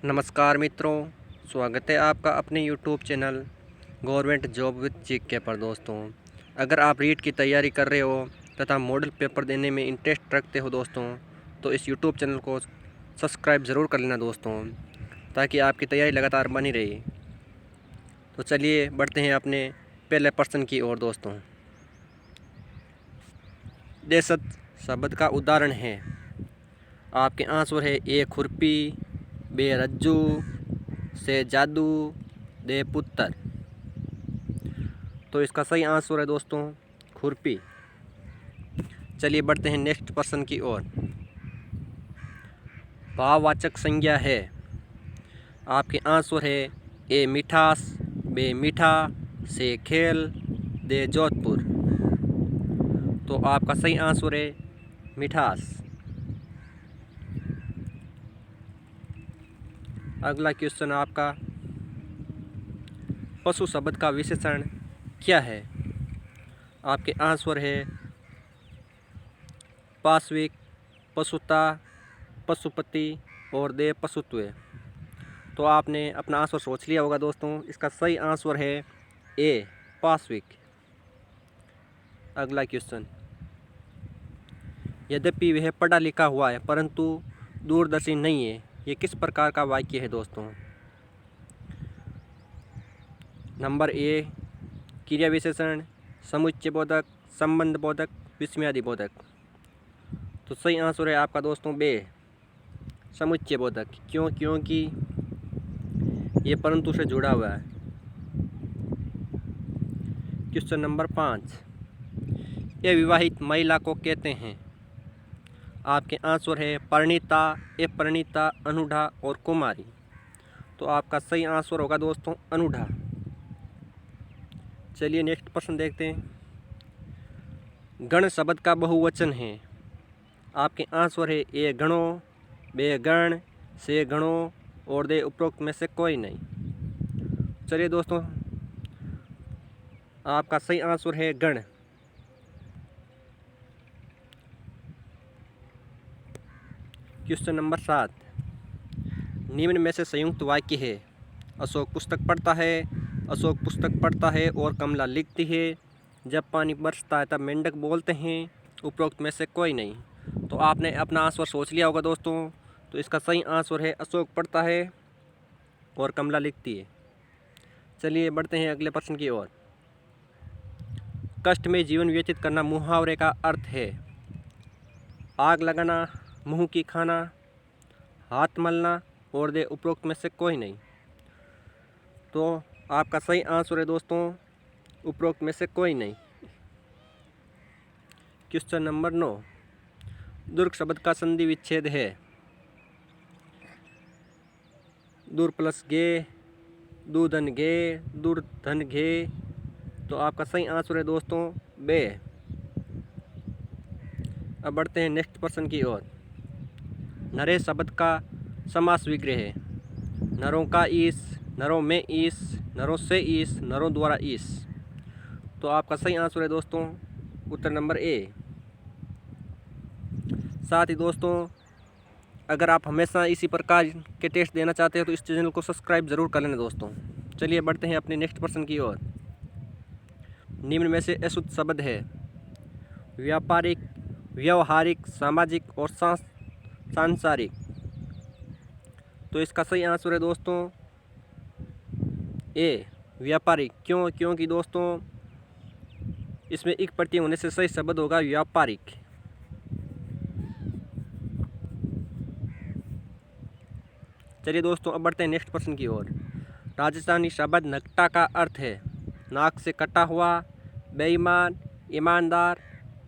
नमस्कार मित्रों, स्वागत है आपका अपने YouTube channel government job with GK पर। दोस्तों, अगर आप रीट की तैयारी कर रहे हो तथा मॉडल पेपर देने में इंटरेस्ट रखते हो दोस्तों, तो इस यूट्यूब चैनल को सब्सक्राइब ज़रूर कर लेना दोस्तों, ताकि आपकी तैयारी लगातार बनी रहे। तो चलिए बढ़ते हैं अपने पहले प्रश्न की ओर। दोस्तों, देशज शब्द का उदाहरण है। आपके आंसर है ए खुरपी, बे रज्जू, से जादू, दे पुत्र। तो इसका सही आंसर है दोस्तों खुरपी। चलिए बढ़ते हैं नेक्स्ट प्रश्न की ओर। भाववाचक संज्ञा है। आपके आंसर है ए मिठास, बे मीठा, से खेल, दे जोधपुर। तो आपका सही आंसर है मिठास। अगला क्वेश्चन आपका, पशु शब्द का विशेषण क्या है। आपके आंसर है पाश्विक, पशुता, पशुपति और दे पशुत्व। तो आपने अपना आंसर सोच लिया होगा दोस्तों। इसका सही आंसर है ए पाश्विक। अगला क्वेश्चन, यद्यपि वह पढ़ा लिखा हुआ है परंतु दूरदर्शी नहीं है, ये किस प्रकार का वाक्य है दोस्तों। नंबर ए क्रिया विशेषण, समुच्चय बोधक, संबंध बोधक, विस्मयादि बोधक। तो सही आंसर है आपका दोस्तों बे समुच्चय बोधक। क्योंकि ये परंतु से जुड़ा हुआ है। क्वेश्चन नंबर 5, ये विवाहित महिला को कहते हैं। आपके आंसर है परिणीता, अपरिणीता, अनूढ़ा और कुमारी। तो आपका सही आंसर होगा दोस्तों अनूढ़ा। चलिए नेक्स्ट प्रश्न देखते हैं। गण शब्द का बहुवचन है। आपके आंसर है ए गणों, बे गण, से गणों और दे उपरोक्त में से कोई नहीं। चलिए दोस्तों, आपका सही आंसर है गण। क्वेश्चन नंबर 7, निम्न में से संयुक्त वाक्य है। अशोक पुस्तक पढ़ता है, अशोक पुस्तक पढ़ता है और कमला लिखती है। जब पानी बरसता है तब मेंढक बोलते हैं। उपरोक्त में से कोई नहीं। तो आपने अपना आंसर सोच लिया होगा दोस्तों। तो इसका सही आंसर है अशोक पढ़ता है और कमला लिखती है। चलिए बढ़ते हैं अगले प्रश्न की ओर। कष्ट में जीवन व्यतीत करना मुहावरे का अर्थ है। आग लगाना, मुंह की खाना, हाथ मलना और दे उपरोक्त में से कोई नहीं। तो आपका सही आंसर है दोस्तों उपरोक्त में से कोई नहीं। क्वेश्चन नंबर 9, दुर्ग शब्द का संधि विच्छेद है। दूर प्लस गे, दूधन गे, दूरधन घे। तो आपका सही आंसर है दोस्तों बे। अब बढ़ते हैं नेक्स्ट प्रश्न की ओर। नरे शब्द का समास विग्रह है। नरों का ईस, नरों में ईस, नरों से ईस, नरों द्वारा ईस। तो आपका सही आंसर है दोस्तों उत्तर नंबर ए। साथ ही दोस्तों, अगर आप हमेशा इसी प्रकार के टेस्ट देना चाहते हो तो इस चैनल को सब्सक्राइब ज़रूर कर लेना दोस्तों। चलिए बढ़ते हैं अपने नेक्स्ट प्रश्न की ओर। निम्न में से अशुद्ध शब्द है। व्यापारिक, व्यवहारिक, सामाजिक और सांसारिक। तो इसका सही आंसर है दोस्तों ए व्यापारिक। क्योंकि दोस्तों इसमें एक प्रति होने से सही शब्द होगा व्यापारिक। चलिए दोस्तों, अब बढ़ते हैं नेक्स्ट प्रश्न की ओर। राजस्थानी शब्द नकटा का अर्थ है नाक से कटा हुआ, बेईमान, ईमानदार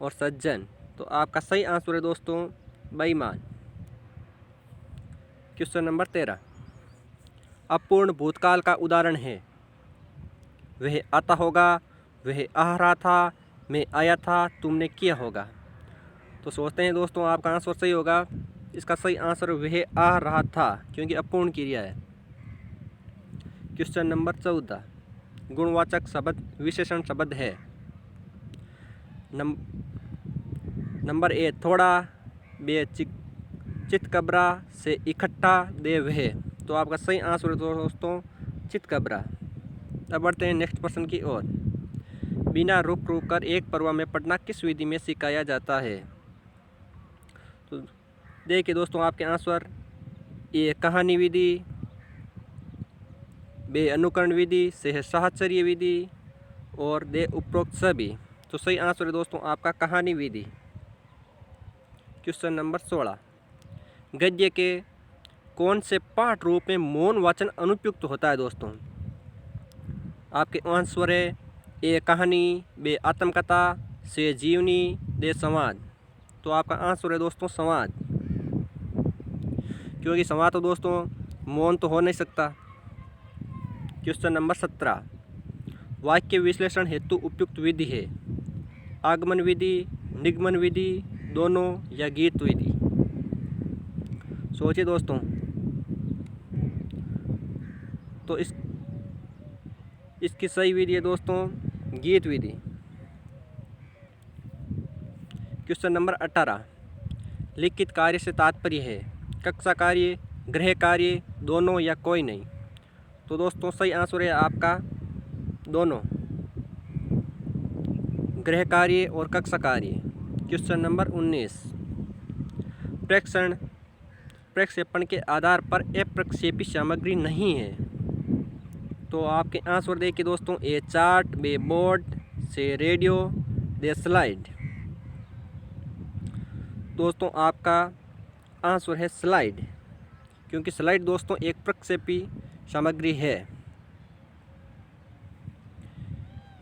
और सज्जन। तो आपका सही आंसर है दोस्तों बेईमान। क्वेश्चन नंबर 13, अपूर्ण भूतकाल का उदाहरण है। वह आता होगा, वह आ रहा था, मैं आया था, तुमने किया होगा। तो सोचते हैं दोस्तों आपका आंसर सही होगा। इसका सही आंसर वह आ रहा था, क्योंकि अपूर्ण क्रिया है। क्वेश्चन नंबर 14, गुणवाचक शब्द विशेषण शब्द है। नंबर ए थोड़ा, बे चितकबरा, से इकट्ठा, दे वह। तो आपका सही आंसर है दोस्तों चितकबरा। अब बढ़ते हैं नेक्स्ट प्रश्न की ओर। बिना रुक कर एक पर्व में पढ़ना किस विधि में सिखाया जाता है? तो देखिए दोस्तों आपके आंसर, ए कहानी विधि, बे अनुकरण विधि, से साहचर्य विधि और दे उपरोक्त सभी। तो सही आंसर है दोस्तों आपका कहानी विधि। Question number 16। गद्य के कौन से पाठ रूप में मौन वाचन अनुपयुक्त होता है दोस्तों? आपके आंसर है ए कहानी, बे आत्मकथा, से जीवनी, दे संवाद। तो आपका आंसर है दोस्तों संवाद, क्योंकि संवाद तो दोस्तों मौन तो हो नहीं सकता। Question number 17। वाक्य विश्लेषण हेतु उपयुक्त विधि है? आगमन विधि, निगमन विधि, दोनों या गीत विधि? सोचिए दोस्तों। तो इसकी सही विधि है दोस्तों गीत विधि। Question number 18। लिखित कार्य से तात्पर्य है? कक्षा कार्य, गृह कार्य, दोनों या कोई नहीं? तो दोस्तों सही आंसर है आपका दोनों, गृह कार्य और कक्षा कार्य। Question number 19। प्रक्षेपण के आधार पर अप्रक्षेपी सामग्री नहीं है? तो आपके आंसर देखिए दोस्तों, ए चार्ट, बे बोर्ड, से रेडियो, दे स्लाइड। दोस्तों आपका आंसर है स्लाइड, क्योंकि स्लाइड दोस्तों एक प्रक्षेपी सामग्री है।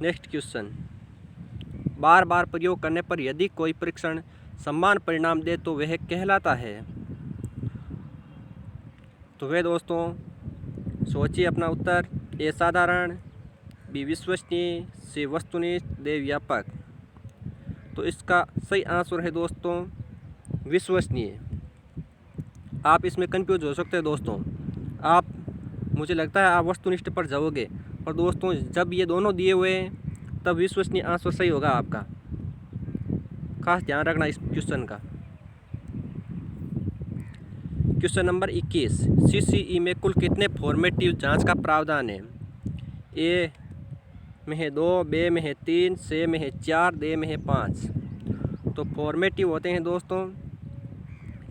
Next question. बार बार प्रयोग करने पर यदि कोई परीक्षण समान परिणाम दे तो वह कहलाता है? तो वह दोस्तों सोचिए अपना उत्तर। ए साधारण, बी विश्वसनीय, से वस्तुनिष्ठ, दे व्यापक। तो इसका सही आंसर है दोस्तों विश्वसनीय। आप इसमें कंफ्यूज हो सकते हैं दोस्तों। मुझे लगता है आप वस्तुनिष्ठ पर जाओगे, पर दोस्तों जब ये दोनों दिए हुए हैं तब विश्वसनीय आंसर सही होगा आपका। खास ध्यान रखना इस क्वेश्चन का। Question number 21। CCE में कुल कितने फॉर्मेटिव जांच का प्रावधान है? ए में है 2, बे में है 3, से में है 4, दे में है 5। तो फॉर्मेटिव होते हैं दोस्तों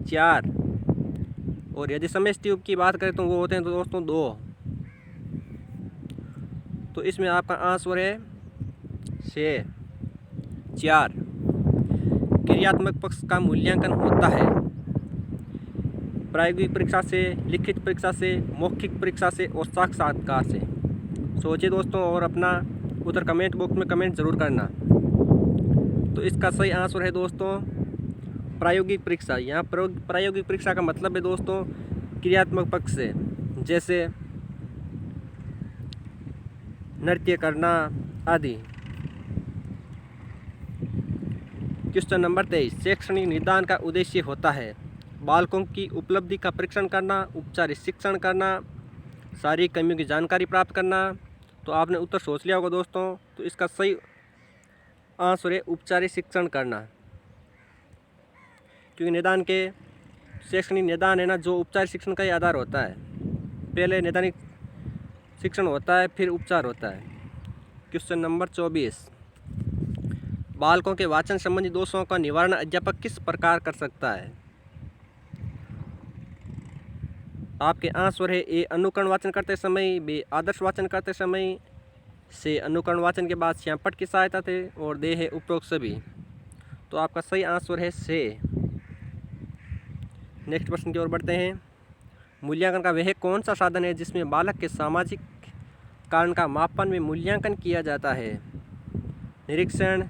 4, और यदि समेस्टिव की बात करें तो वो होते हैं तो दोस्तों 2। तो इसमें आपका आंसर है से 4। क्रियात्मक पक्ष का मूल्यांकन होता है प्रायोगिक परीक्षा से, लिखित परीक्षा से, मौखिक परीक्षा से और साक्षात्कार से। सोचिए दोस्तों और अपना उत्तर कमेंट बॉक्स में कमेंट ज़रूर करना। तो इसका सही आंसर है दोस्तों प्रायोगिक परीक्षा। यहाँ प्रायोगिक परीक्षा का मतलब है दोस्तों क्रियात्मक पक्ष से, जैसे नृत्य करना आदि। Question number 23। शैक्षणिक निदान का उद्देश्य होता है? बालकों की उपलब्धि का परीक्षण करना, उपचारिक शिक्षण करना, शारीरिक कमियों की जानकारी प्राप्त करना। तो आपने उत्तर सोच लिया होगा दोस्तों। तो इसका सही आंसर है उपचारिक शिक्षण करना, क्योंकि निदान के शैक्षणिक निदान है ना जो उपचारिक शिक्षण का ही आधार होता है। पहले निदानिक शिक्षण होता है फिर उपचार होता है। Question number 24। बालकों के वाचन संबंधी दोषों का निवारण अध्यापक किस प्रकार कर सकता है? आपके आंसर है ए अनुकरण वाचन करते समय, बी आदर्श वाचन करते समय, से अनुकरण वाचन के बाद श्यामपट की सहायता से, और दे है उपरोक्त सभी। तो आपका सही आंसर है से। नेक्स्ट प्रश्न की ओर बढ़ते हैं। मूल्यांकन का वह कौन सा साधन है जिसमें बालक के सामाजिक कारण का मापन में मूल्यांकन किया जाता है? निरीक्षण,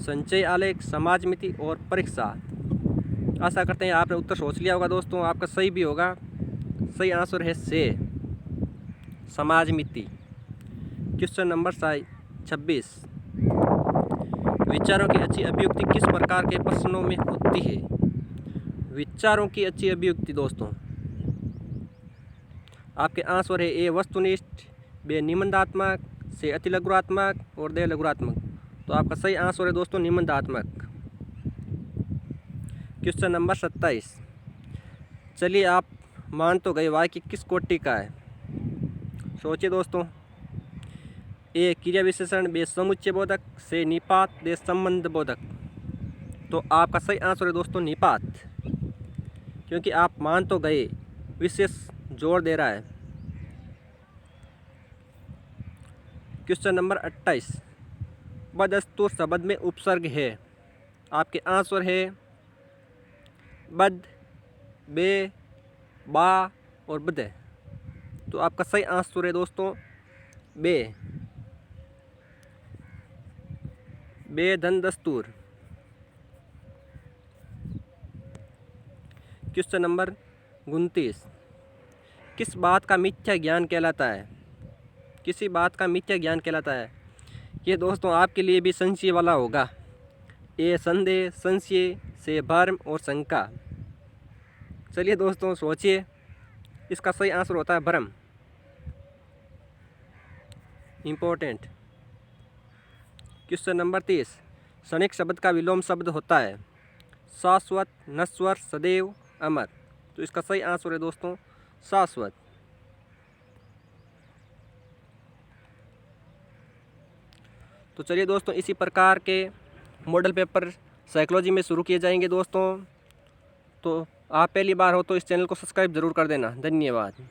संचय आलेख, समाज मिति और परीक्षा। आशा करते हैं आपने उत्तर सोच लिया होगा दोस्तों। आपका सही भी होगा। सही आंसर है से समाज मिति। Question number 26। विचारों की अच्छी अभिव्यक्ति किस प्रकार के प्रश्नों में होती है? विचारों की अच्छी अभिव्यक्ति दोस्तों आपके आंसर है ए वस्तुनिष्ठ, बे निबंधात्मक, से अतिलघुरात्मक और दे लघुरात्मक। तो आपका सही आंसर है दोस्तों निबंधात्मक। Question number 27। चलिए आप मान तो गए वाक्य किस कोटि का है? सोचिए दोस्तों। ए क्रिया विशेषण, बी समुच्चय बोधक, से निपात, दे संबंध बोधक। तो आपका सही आंसर है दोस्तों निपात, क्योंकि आप मान तो गए विशेष जोर दे रहा है। क्वेश्चन नंबर 28, बदस्तु शब्द में उपसर्ग है। आपके आंसर है बद, बे, बा और बदे। तो आपका सही आंसर है दोस्तों बे, बे धन दस्तूर। क्वेश्चन नंबर 29, किस बात का मिथ्या ज्ञान कहलाता है? किसी बात का मिथ्या ज्ञान कहलाता है? ये दोस्तों आपके लिए भी संशय वाला होगा। ए संदेह, संशय, से भ्रम और शंका। चलिए दोस्तों सोचिए, इसका सही आंसर होता है भ्रम। इम्पोर्टेंट। क्वेश्चन नंबर 30, क्षणिक शब्द का विलोम शब्द होता है शाश्वत, नश्वर, सदैव, अमर। तो इसका सही आंसर है दोस्तों शाश्वत। तो चलिए दोस्तों, इसी प्रकार के मॉडल पेपर साइकोलॉजी में शुरू किए जाएंगे दोस्तों। तो आप पहली बार हो तो इस चैनल को सब्सक्राइब ज़रूर कर देना। धन्यवाद।